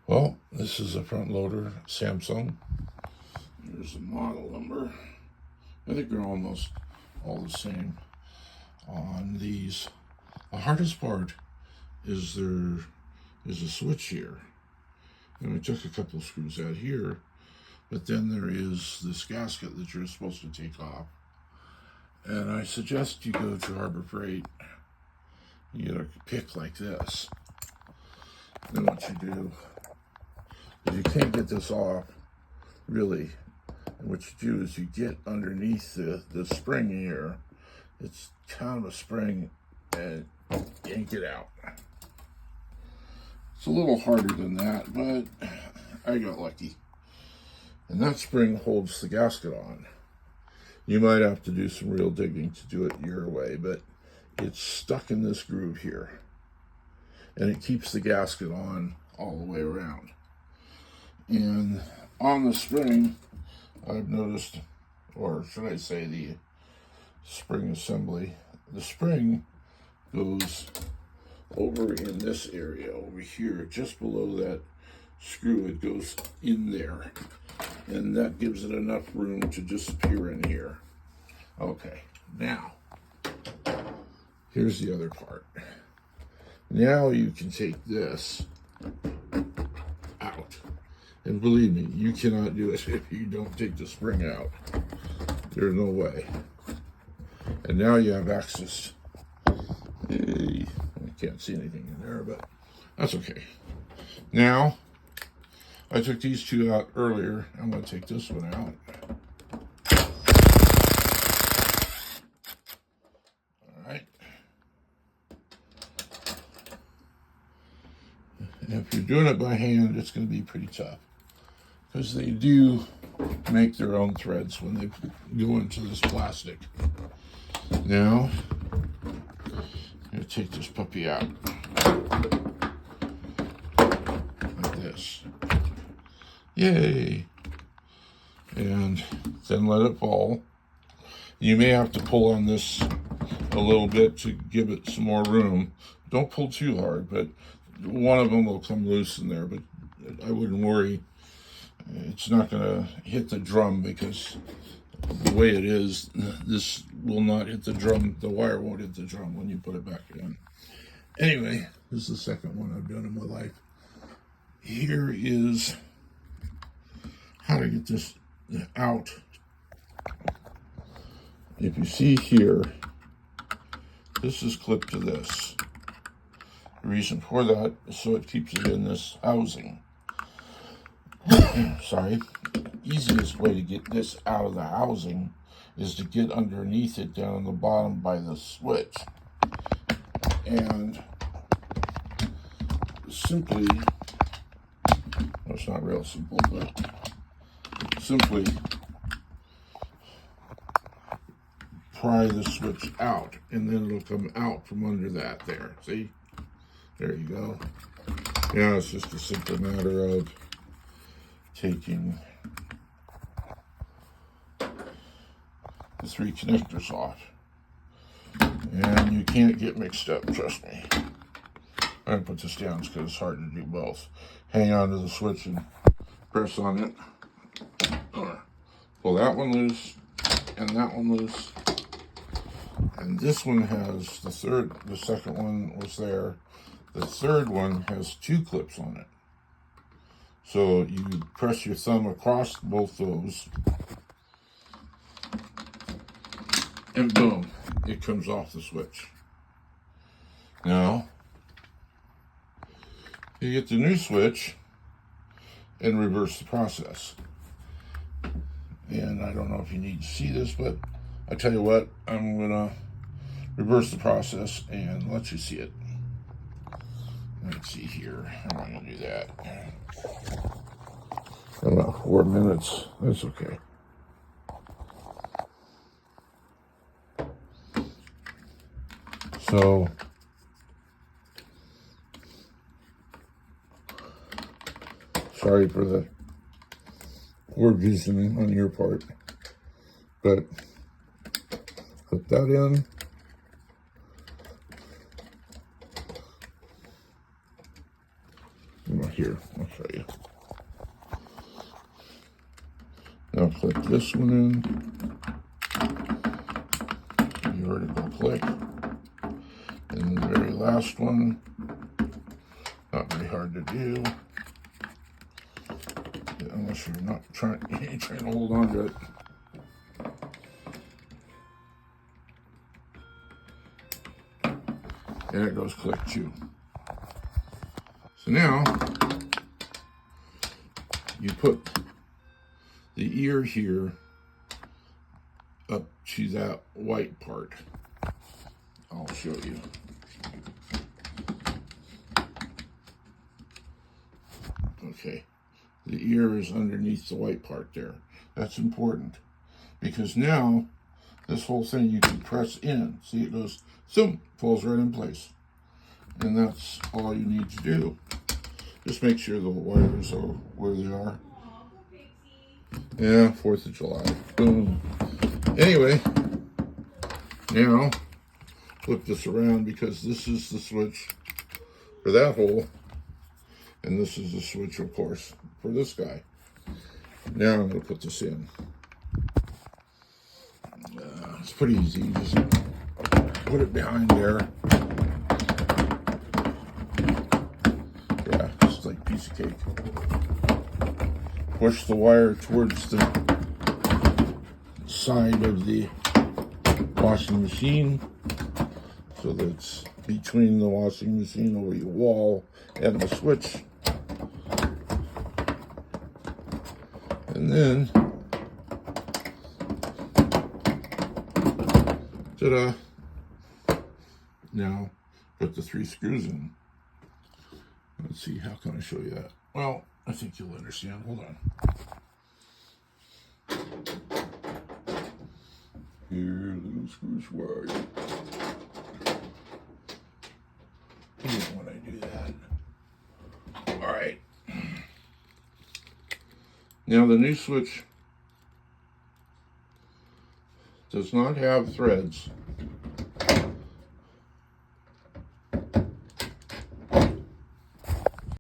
Well, this is a front loader Samsung. There's the model number. I think they're almost all the same on these. The hardest part is there is a switch here. And I took a couple of screws out here, but then there is this gasket that you're supposed to take off. And I suggest you go to Harbor Freight. You get a pick like this. Then what you do, if you can't get this off, really, what you do is you get underneath the spring here. It's kind of a spring, and yank it out. It's a little harder than that, but I got lucky. And that spring holds the gasket on. You might have to do some real digging to do it your way, but it's stuck in this groove here. And it keeps the gasket on all the way around. And on the spring, I've noticed, or should I say the spring assembly, the spring goes over in this area over here, just below that screw. It goes in there, and that gives it enough room to disappear in here. Okay, now here's the other part. Now you can take this out, and believe me, you cannot do it if you don't take the spring out. There's no way. And now you have access. I can't see anything in there, but that's okay. Now, I took these two out earlier. I'm going to take this one out. All right. And if you're doing it by hand, it's going to be pretty tough, because they do make their own threads when they go into this plastic. Now, I'm going to take this puppy out. Like this. Yay! And then let it fall. You may have to pull on this a little bit to give it some more room. Don't pull too hard, but one of them will come loose in there, but I wouldn't worry. It's not going to hit the drum, because the way it is, this will not hit the drum. The wire won't hit the drum when you put it back in. Anyway, this is the second one I've done in my life. Here is how to get this out. If you see here, this is clipped to this. The reason for that is so it keeps it in this housing. Sorry. Easiest way to get this out of the housing is to get underneath it down on the bottom by the switch. And simply, well, it's not real simple, but simply pry the switch out, and then it'll come out from under that there. See? There you go. Yeah, it's just a simple matter of taking the three connectors off. And you can't get mixed up, trust me. I'm going to put this down because it's hard to do both. Hang on to the switch and press on it. Pull that one loose and that one loose. And this one has the second one was there. The third one has two clips on it. So you press your thumb across both those, and boom, it comes off the switch. Now, you get the new switch and reverse the process. And I don't know if you need to see this, but I tell you what, I'm gonna reverse the process and let you see it. Let's see here. How am I gonna do that? I don't know, 4 minutes. That's okay. So, sorry for the poor vision on your part, but put that in. here, I'll show you. Now click this one in. You heard it go click. And the very last one, not very hard to do. Unless you're not trying to hold on to it. And it goes click too. So now you put the ear here up to that white part. I'll show you. Okay, the ear is underneath the white part there. That's important because now this whole thing you can press in. See, it goes, zoom, falls right in place. And that's all you need to do. Just make sure the wires are where they are. Yeah, 4th of July. Boom. Anyway, now flip this around because this is the switch for that hole. And this is the switch, of course, for this guy. Now I'm going to put this in. It's pretty easy. You just put it behind there. Yeah, just like a piece of cake. Push the wire towards the side of the washing machine so that it's between the washing machine over your wall and the switch. And then, ta-da! Now, put the 3 screws in. Let's see, how can I show you that? Well, I think you'll understand. Hold on. Here, little screws, where are you? Even when I do that. All right. Now the new switch does not have threads